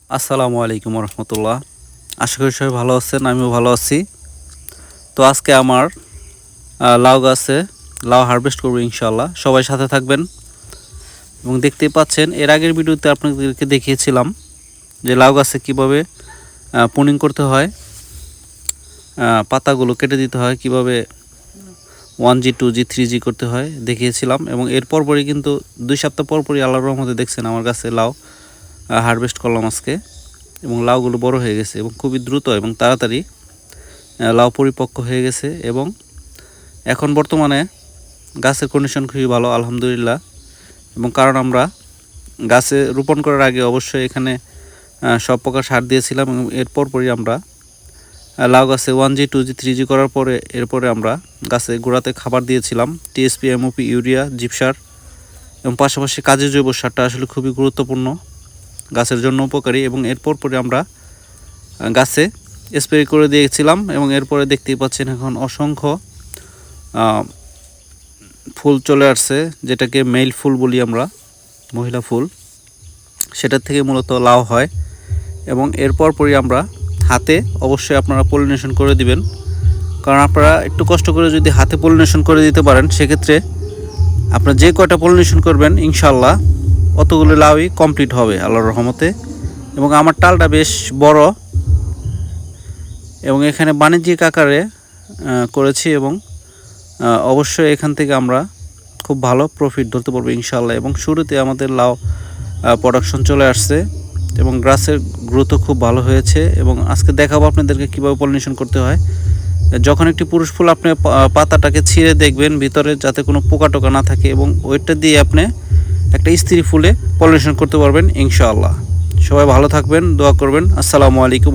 আসসালামু আলাইকুম রহমতুল্লাহ। আশা করি সবাই ভালো আছেন, আমিও ভালো আছি। তো আজকে আমার লাউ গাছে লাউ হারভেস্ট করবো ইনশাল্লাহ। সবাই সাথে থাকবেন। এবং দেখতেই পাচ্ছেন, এর আগের ভিডিওতে আপনাদেরকে দেখিয়েছিলাম যে লাউ গাছে কীভাবে পুনিং করতে হয়, পাতাগুলো কেটে দিতে হয়, কিভাবে 1G 2G 3G করতে হয় দেখিয়েছিলাম। এবং এর পরপরই কিন্তু 2 সপ্তাহ পরপরই আল্লাহর রহমতে দেখছেন আমার গাছে লাউ হারভেস্ট করলাম আজকে। এবং লাউগুলো বড় হয়ে গেছে এবং খুবই দ্রুত এবং তাড়াতাড়ি লাউ পরিপক্ক হয়ে গেছে। এবং এখন বর্তমানে গাছের কন্ডিশন খুবই ভালো আলহামদুলিল্লাহ। এবং কারণ আমরা গাছে রোপণ করার আগে অবশ্যই এখানে সব প্রকার সার দিয়েছিলাম। এবং এরপর পরই আমরা লাউ গাছে 1G 2G 3G করার পরে এরপরে আমরা গাছে গোড়াতে খাবার দিয়েছিলাম টিএসপি, এমওপি, ইউরিয়া, জিপসার এবং পাশাপাশি কাজের জৈব সারটা আসলে খুবই গুরুত্বপূর্ণ, গাছের জন্য উপকারী। এবং এরপর পরে আমরা গাছে স্প্রে করে দিয়েছিলাম। এবং এরপরে দেখতেই পাচ্ছেন এখন অসংখ্য ফুল চলে আসছে, যেটাকে মেল ফুল বলি আমরা, মহিলা ফুল, সেটার থেকে মূলত লাউ হয়। এবং এরপর পরই আমরা হাতে অবশ্যই আপনারা পলিনেশন করে দিবেন, কারণ আপনারা একটু কষ্ট করে যদি হাতে পলিনেশন করে দিতে পারেন সেক্ষেত্রে আপনারা যে কয়টা পলিনেশন করবেন ইনশাল্লাহ অতগুলো লাউই কমপ্লিট হবে আল্লাহর রহমতে। এবং আমার টালটা বেশ বড় এবং এখানে বাণিজ্যিক আকারে করেছি এবং অবশ্যই এখান থেকে আমরা খুব ভালো প্রফিট ধরতে পারবো ইনশাল্লাহ। এবং শুরুতে আমাদের লাউ প্রোডাকশন চলে আসছে এবং গাছের গ্রোথও খুব ভালো হয়েছে। এবং আজকে দেখাবো আপনাদেরকে কীভাবে পলিনেশন করতে হয়। যখন একটি পুরুষ ফুল আপনি পাতাটাকে ছিঁড়ে দেখবেন ভিতরে যাতে কোনো পোকা টোকা না থাকে, এবং ওইটা দিয়ে আপনি একটা স্ত্রী ফুলে পলিনেশন করতে পারবেন ইনশাআল্লাহ। সবাই ভালো থাকবেন, দোয়া করবেন। আসসালামু আলাইকুম।